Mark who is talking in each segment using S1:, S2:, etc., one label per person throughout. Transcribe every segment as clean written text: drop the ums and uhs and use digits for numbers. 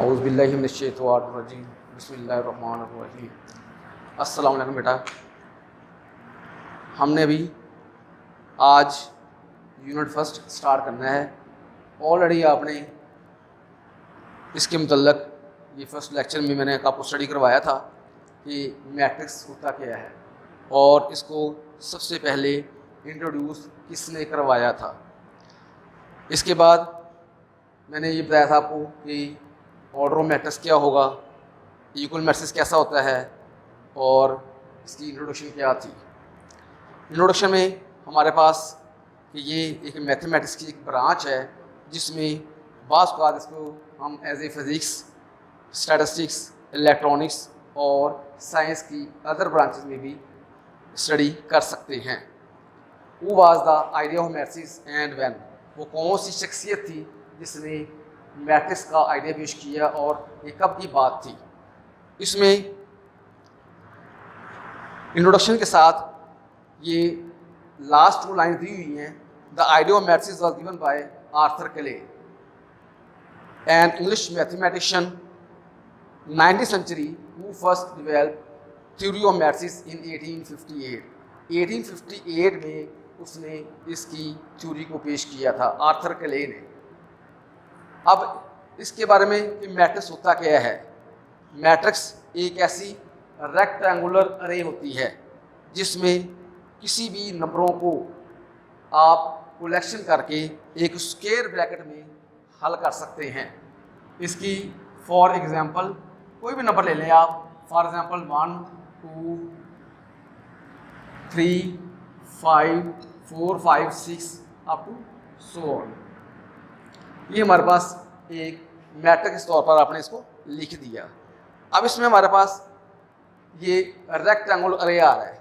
S1: औज़ुबिल्लाहि मिनश्शैतानिर्रजीम बिस्मिल्लाहिर्रहमानिर्रहीम। अस्सलाम वालेकुम बेटा। हमने भी आज यूनिट फर्स्ट स्टार्ट करना है। ऑलरेडी आपने इसके मुतल्लक ये फर्स्ट लेक्चर में मैंने आपको स्टडी करवाया था कि मैट्रिक्स होता क्या है और इसको सबसे पहले इंट्रोड्यूस किसने करवाया था। इसके बाद मैंने ये बताया था आपको कि ऑर्डर ऑफ मैट्रिक्स क्या होगा, इक्वल मैट्रिक्स कैसा होता है और इसकी इंट्रोडक्शन क्या थी। इंट्रोडक्शन में हमारे पास कि ये एक मैथमेटिक्स की एक ब्रांच है जिसमें बाज़ औक़ात इसको हम as a physics, statistics, electronics और साइंस की अदर ब्रांचेस में भी स्टडी कर सकते हैं। वो was the idea of matrix and when, वो कौन सी शख्सियत थी जिसने मैट्रिक्स का आइडिया पेश किया और ये कब की बात थी। इसमें इंट्रोडक्शन के साथ ये लास्ट 2 लाइन दी हुई हैं। The idea of matrix was given by Arthur clay, an English mathematician 19th century who first developed theory of matrices in 1858। 1858 में उसने इसकी थ्योरी को पेश किया था आर्थर क्ले ने। अब इसके बारे में कि मैट्रिक्स होता क्या है। मैट्रिक्स एक ऐसी रेक्टेंगुलर अरे होती है जिसमें किसी भी नंबरों को आप कलेक्शन करके एक स्क्वायर ब्रैकेट में हल कर सकते हैं। इसकी फॉर एग्जांपल कोई भी नंबर ले लें आप, for example 1 2 3 5 4 5 6 up to so on. ये हमारे पास एक मैट्रिक्स तौर पर आपने इसको लिख दिया। अब इसमें हमारे पास ये रेक्टेंगुलर अरे आ रहा है।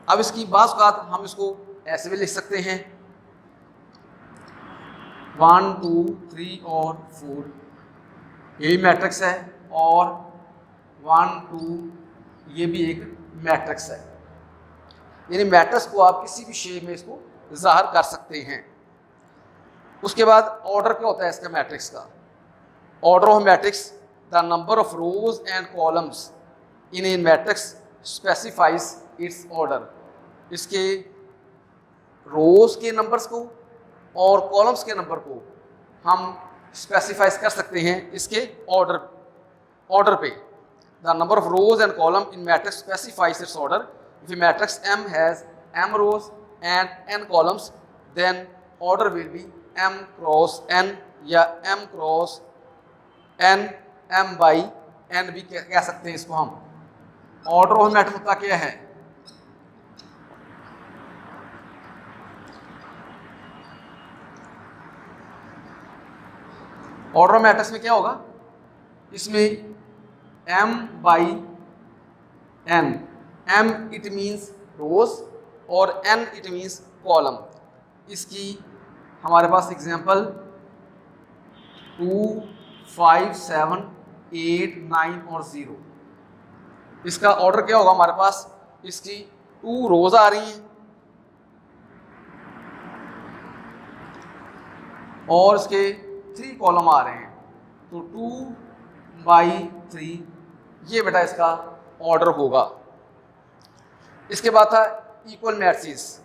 S1: अब इसकी बाज़ औक़ात हम इसको ऐसे भी लिख सकते हैं 1 2 3 और 4, यही मैट्रिक्स है, और 1 2 ये भी एक मैट्रिक्स है। यानी मैट्रिक्स को आप किसी भी शेप में इसको ज़ाहिर कर सकते हैं। उसके बाद ऑर्डर क्या होता है इसका मैट्रिक्स का। Order of matrix the number of rose and columns in A matrix specifies it's order. इसके रोज के नंबर्स को और कॉलम्स के नंबर को हम स्पेसिफाइज कर सकते हैं इसके ऑर्डर पे। The number of rose and column in matrix specifies it's order. If matrix M has M rows and N columns then order will be M cross N या M cross N, M by N भी कह सकते हैं इसको हम। Order of matrix होता क्या है। ऑर्डर ऑफ मैट्रिक्स में क्या होगा, इसमें M by N, M it means rose और N इट मीन्स कॉलम। इसकी हमारे पास एग्जांपल 2 5 7 8 9 और 0। इसका ऑर्डर क्या होगा, हमारे पास इसकी 2 रोज आ रही हैं और इसके 3 कॉलम आ रहे हैं, तो 2 by 3 ये बेटा इसका ऑर्डर होगा। इसके बाद था इक्वल मैट्रिक्स।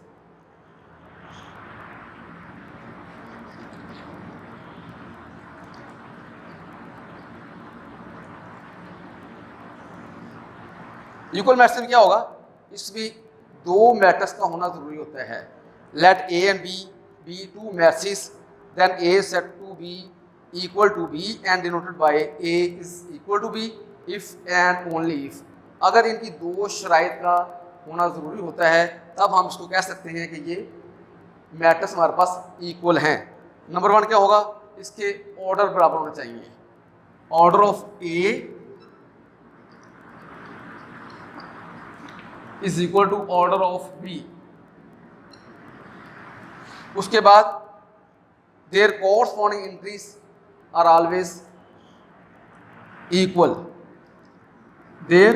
S1: इक्वल मैट्रिक्स में क्या होगा, इसमें 2 मैट्रिक्स का होना जरूरी होता है। Let A and B be 2 matrices then A is said to be equal to B and denoted by A is equal to B if and only if। अगर इनकी 2 शराइत का होना ज़रूरी होता है तब हम इसको कह सकते हैं कि ये मैट्रिक्स हमारे पास इक्वल हैं। नंबर 1 क्या होगा, इसके ऑर्डर बराबर होना चाहिए। Order of A is equal to order of B। उसके बाद there corresponding entries are always equal. There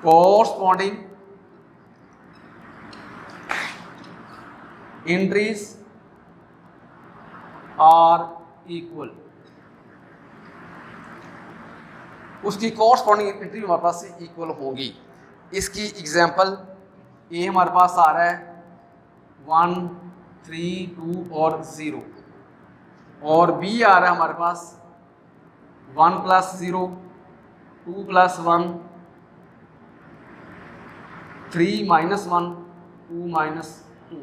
S1: corresponding entries are equal. उसकी कॉरस्पॉन्डिंग एंट्री हमारे पास से इक्वल होगी। इसकी एग्जांपल ए हमारे पास आ रहा है 1, 3, 2 और 0, और बी आ रहा है हमारे पास 1 + 0, 2 + 1, 3 - 1, 2 - 2।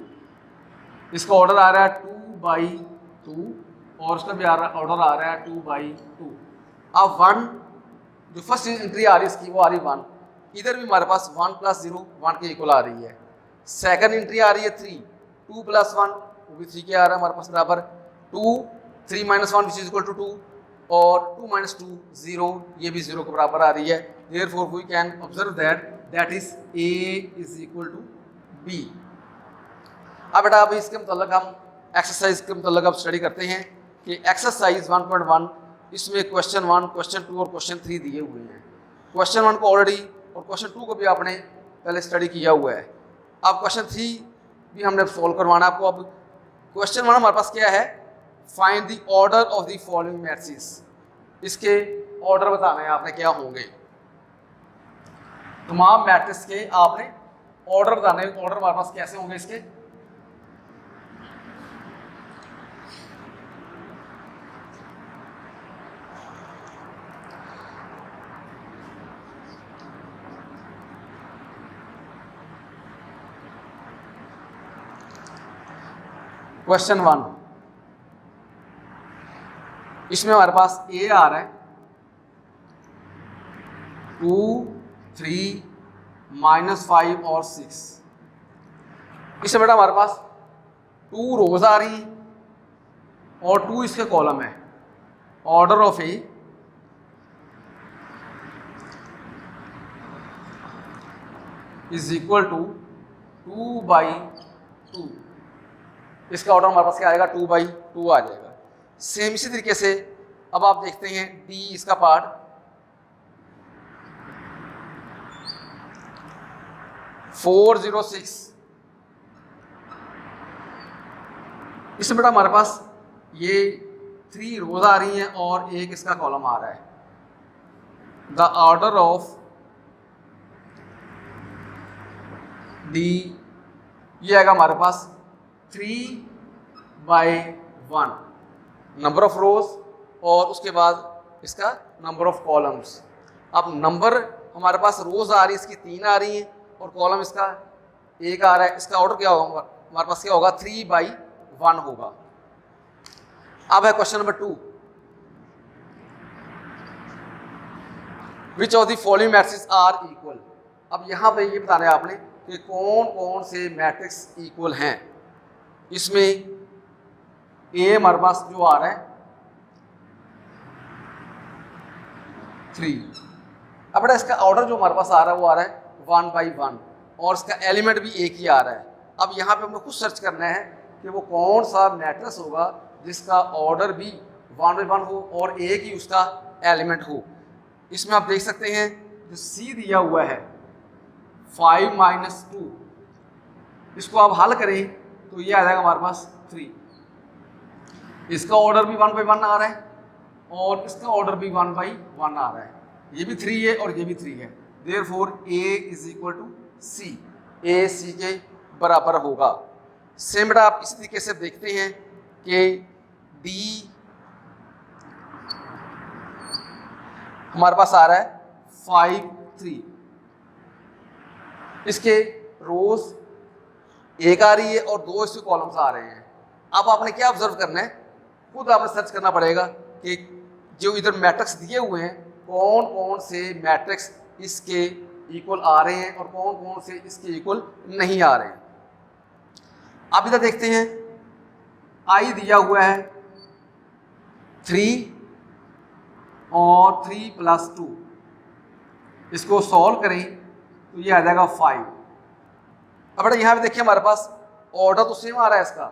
S1: इसका ऑर्डर आ रहा है 2/2 और उसका भी ऑर्डर आ रहा है 2/2। अब 1 जो फर्स्ट एंट्री आ रही है इसकी वो आ रही है 1, इधर भी हमारे पास 1 + 0 1 के इक्वल आ रही है। सेकंड एंट्री आ रही है 3, 2 + 1 वो भी 3 के आ रहा है हमारे पास बराबर 2, 3 - 1 विच इज इक्वल टू 2 और 2 - 2 0, ये भी 0 के बराबर आ रही है। Therefore we can observe that is A is equal to B। अब बेटा अब इसके मतलब हम एक्सरसाइज के मतलब अब स्टडी करते हैं कि एक्सरसाइज 1.1 इसमें क्वेश्चन 1, क्वेश्चन 2 और क्वेश्चन 3 दिए हुए हैं। क्वेश्चन 1 को ऑलरेडी और क्वेश्चन 2 को भी आपने पहले स्टडी किया हुआ है। अब क्वेश्चन 3 भी हमने सॉल्व करवाना आपको। अब क्वेश्चन 1 हमारे पास क्या है, find the order of the following matrix. इसके ऑर्डर बताना है आपने क्या होंगे, तमाम मैट्रिक्स के आपने ऑर्डर बताने। ऑर्डर हमारे पास कैसे होंगे इसके, क्वेश्चन 1 इसमें हमारे पास A आ रहा है 2, 3, -5 और 6। इसमें बेटा हमारे पास 2 रोज आ रही और 2 इसके कॉलम है। Order of A is equal to 2/2। इसका ऑर्डर हमारे पास क्या आएगा, 2/2 आ जाएगा। सेम इसी तरीके से अब आप देखते हैं D इसका पार्ट 4, 0, 6। इसमें बेटा हमारे पास ये 3 रोज आ रही हैं और 1 इसका कॉलम आ रहा है। द ऑर्डर ऑफ D ये आएगा हमारे पास 3/1 नंबर ऑफ रोज और उसके बाद इसका नंबर ऑफ कॉलम्स। अब नंबर हमारे पास रोज आ रही है इसकी 3 आ रही हैं और कॉलम इसका 1 आ रहा है। इसका ऑर्डर क्या होगा हमारे पास, क्या होगा 3/1 होगा। अब है question number 2, which of the following matrix are equal. अब यहाँ पे ये बताना है आपने कि कौन कौन से मैट्रिक्स इक्वल हैं। इसमें A हमारे पास जो आ रहा है 3। अब बेटा इसका ऑर्डर जो हमारे पास आ रहा है वो आ रहा है 1/1 और इसका एलिमेंट भी एक ही आ रहा है। अब यहाँ पे हमें कुछ सर्च करना है कि वो कौन सा मैट्रिक्स होगा जिसका ऑर्डर भी 1/1 हो और एक ही उसका एलिमेंट हो। इसमें आप देख सकते हैं जो C दिया हुआ है 5 - 2, इसको आप हल करें तो ये आ जाएगा हमारे पास 3। इसका ऑर्डर भी 1/1 आ रहा है और इसका ऑर्डर भी 1/1 आ रहा है। ये भी 3 है और ये भी 3 है। Therefore A is equal to C, A C के बराबर होगा। सेम बेटा आप इस तरीके से देखते हैं कि D हमारे पास आ रहा है 5, 3। इसके रोज 1 आ रही है और 2 इसके कॉलम्स आ रहे हैं। अब आपने क्या ऑब्जर्व करना है, खुद आपने सर्च करना पड़ेगा कि जो इधर मैट्रिक्स दिए हुए हैं कौन कौन से मैट्रिक्स इसके इक्वल आ रहे हैं और कौन कौन से इसके इक्वल नहीं आ रहे हैं। अब इधर देखते हैं I दिया हुआ है 3 और 3 + 2। इसको सॉल्व करें तो ये आ जाएगा 5। अब बेटा यहाँ पे देखिए हमारे पास ऑर्डर तो सेम आ रहा है इसका,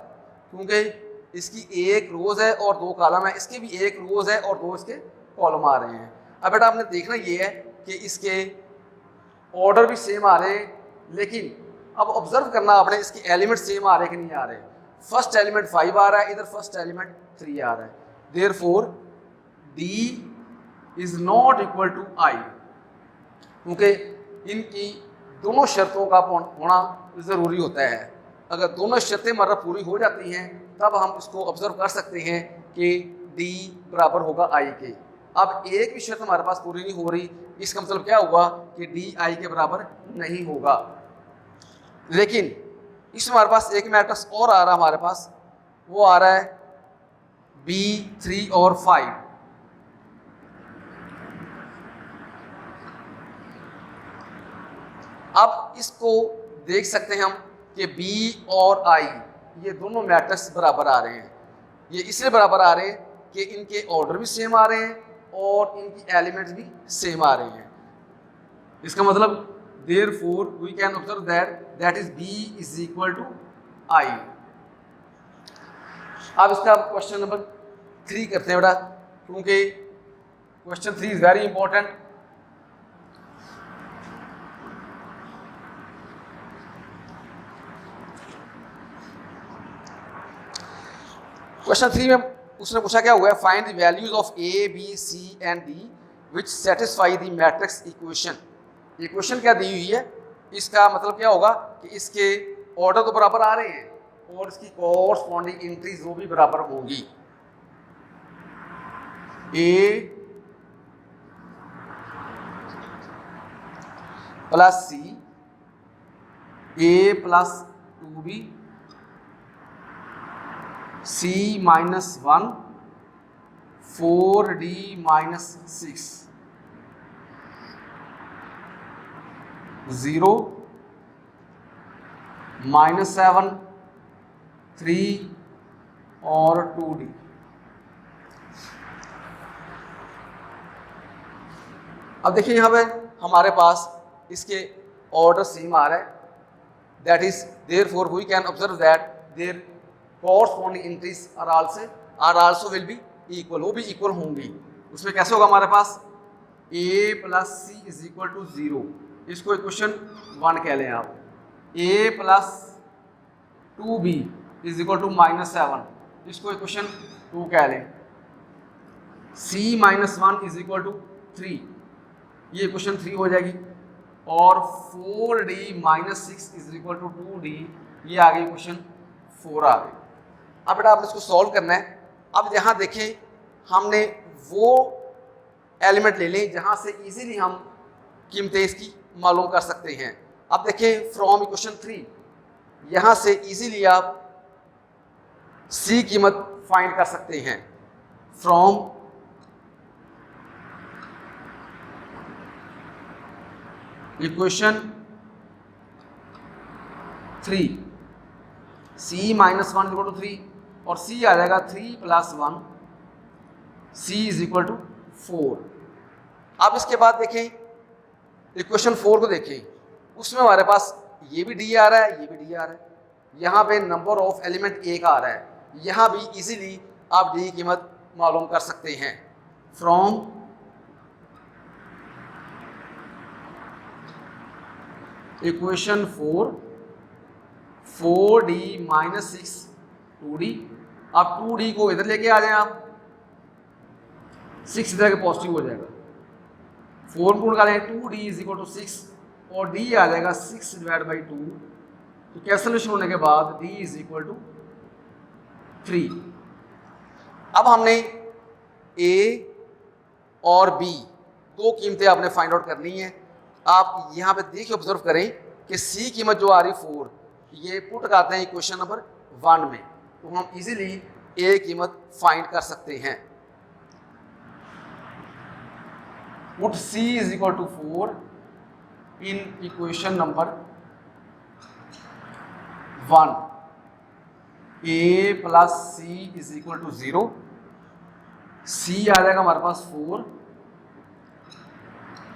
S1: क्योंकि इसकी 1 रोज है और 2 कॉलम है, इसकी भी 1 रोज है और 2 इसके कॉलम आ रहे हैं। अब बेटा आपने देखना ये है कि इसके ऑर्डर भी सेम आ रहे हैं, लेकिन अब ऑब्जर्व करना आपने इसके एलिमेंट सेम आ रहे हैं कि नहीं आ रहे। फर्स्ट एलिमेंट 5 आ रहा है, इधर फर्स्ट एलिमेंट 3 आ रहा है। Therefore D is not equal to I, क्योंकि इनकी दोनों शर्तों का होना ज़रूरी होता है। अगर दोनों शर्तें हमारा पूरी हो जाती हैं तब हम इसको ऑब्जर्व कर सकते हैं कि डी बराबर होगा आई के। अब एक भी शर्त हमारे पास पूरी नहीं हो रही, इसका मतलब क्या हुआ कि डी आई के बराबर नहीं होगा। लेकिन इसमें हमारे पास एक मैट्रिक्स और आ रहा है, हमारे पास वो आ रहा है B3 और 5। अब इसको देख सकते हैं हम कि B और I ये दोनों मैट्रिक्स बराबर आ रहे हैं। ये इसलिए बराबर आ रहे हैं कि इनके ऑर्डर भी सेम आ रहे हैं और इनकी एलिमेंट्स भी सेम आ रहे हैं। इसका मतलब therefore we can observe that is B is equal to I। अब इसका क्वेश्चन नंबर 3 करते हैं बेटा, क्योंकि question 3 is very important. Question 3 में उसने पूछा क्या हुआ है, find the values of A B C and D which satisfy the matrix equation. Equation क्या दी हुई है, इसका मतलब क्या होगा कि इसके ऑर्डर तो बराबर आ रहे हैं और इसकी कॉरस्पॉन्डिंग एंट्रीज वो भी बराबर होंगी। ए प्लस सी, ए प्लस 2b, सी माइनस 1, 4d माइनस 6, 0 माइनस 7, 3 और 2d। अब देखिए यहाँ पे हमारे पास इसके ऑर्डर सेम आ रहा है, that is therefore we can observe that there corresponding entries are also will be equal, वो भी इक्वल होंगी। उसमें कैसे होगा हमारे पास a plus C is equal to 0, इसको इक्वेशन 1 कह लें आप। a plus 2b is equal to minus 7, इसको इक्वेशन 2 कह लें। c minus 1 is equal to 3, ये इक्वेशन 3 हो जाएगी। और 4d minus 6 is equal to 2d, ये आ गई इक्वेशन 4 आ गई। अब बेटा आपने इसको सॉल्व करना है। अब यहाँ देखें हमने वो एलिमेंट ले लें जहाँ से इजीली हम कीमतें इसकी मालूम कर सकते हैं। अब देखें फ्रॉम इक्वेशन 3 यहाँ से इजीली आप सी कीमत फाइंड कर सकते हैं। From equation 3 c minus 1 equal to 3 और c आ जाएगा 3 plus 1, c is equal to 4। अब इसके बाद देखें इक्वेशन 4 को देखें, उसमें हमारे पास ये भी d आ रहा है, ये भी d आ रहा है, यहाँ पे नंबर ऑफ एलिमेंट 1 आ रहा है, यहाँ भी इजीली आप d की कीमत मालूम कर सकते हैं। From equation 4d minus 6 2d। अब 2d को इधर लेके आ जाएं आप, 6 इधर के पॉजिटिव हो जाएगा, 4 को निकालें 2d इज इक्वल टू 6 और d आ जाएगा 6 डिवाइड बाई 2। तो कैंसलेशन होने के बाद d इज इक्वल टू 3। अब हमने a और b दो कीमतें आपने फाइंड आउट करनी है। आप यहाँ पे देखिए ऑब्जर्व करें कि c कीमत जो आ रही 4, ये पुट करते हैं इक्वेशन नंबर 1 में, तो हम इजीली a कीमत फाइंड कर सकते हैं। Put c is equal to 4 in equation number 1, a plus C is equal to 0, c आ जाएगा हमारे पास 4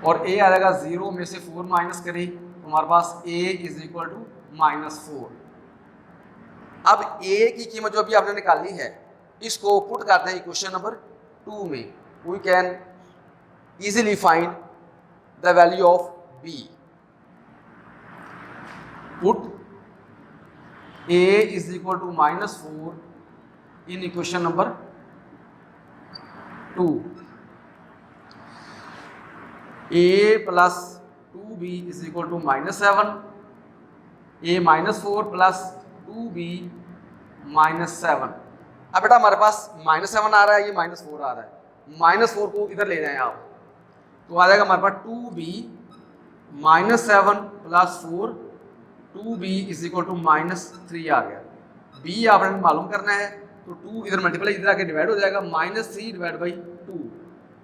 S1: और a आ जाएगा 0 में से 4 माइनस करें तो हमारे पास a is equal to minus 4। अब a की कीमत जो अभी आपने निकाली है इसको पुट करते हैं इक्वेशन नंबर 2 में। We can easily find the value of b। Put a is equal to minus 4 in equation number 2। A plus 2b is equal to -7, a -4 plus 2b -7। अब बेटा हमारे पास -7 आ रहा है, ये -4 आ रहा है, -4 को इधर ले जाएं आप तो आ जाएगा हमारे पास 2b -7 plus 4, 2b is equal to -3 आ गया। b आपने मालूम करना है तो 2 इधर मल्टीप्लाई इधर आके डिवाइड हो जाएगा, -3 डिवाइड बाई 2।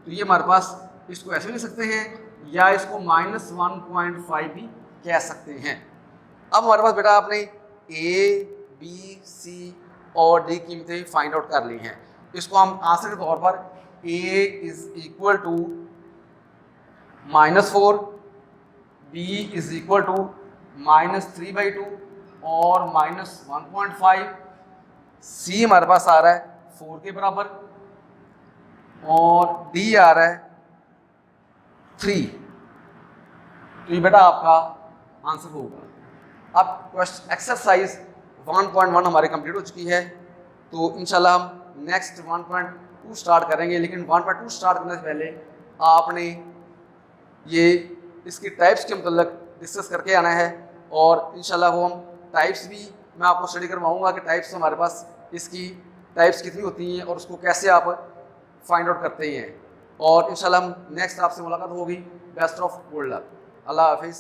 S1: तो ये हमारे पास इसको ऐसे लिख सकते हैं या इसको -1.5 भी कह सकते हैं। अब हमारे पास बेटा आपने a, b, c और d कीमतें फाइंड आउट कर ली हैं। इसको हम आंसर के तौर पर a is equal to -4, b is equal to -3/2 और -1.5, c हमारे पास आ रहा है 4 के बराबर और d आ रहा है 3। तो ये बेटा आपका आंसर होगा। अब क्वेश्चन एक्सरसाइज 1.1 हमारे कंप्लीट हो चुकी है, तो इंशाल्लाह हम नेक्स्ट 1.2 स्टार्ट करेंगे। लेकिन 1.2 स्टार्ट करने से पहले आपने ये इसकी टाइप्स के मतलब डिस्कस करके आना है और इंशाल्लाह वो हम टाइप्स भी मैं आपको स्टडी करवाऊंगा कि टाइप्स हमारे पास इसकी टाइप्स कितनी होती हैं और उसको कैसे आप फाइंड आउट करते हैं। और इंशाल्लाह हम नेक्स्ट आपसे मुलाकात होगी। Best of good luck. अल्लाह हाफिज़।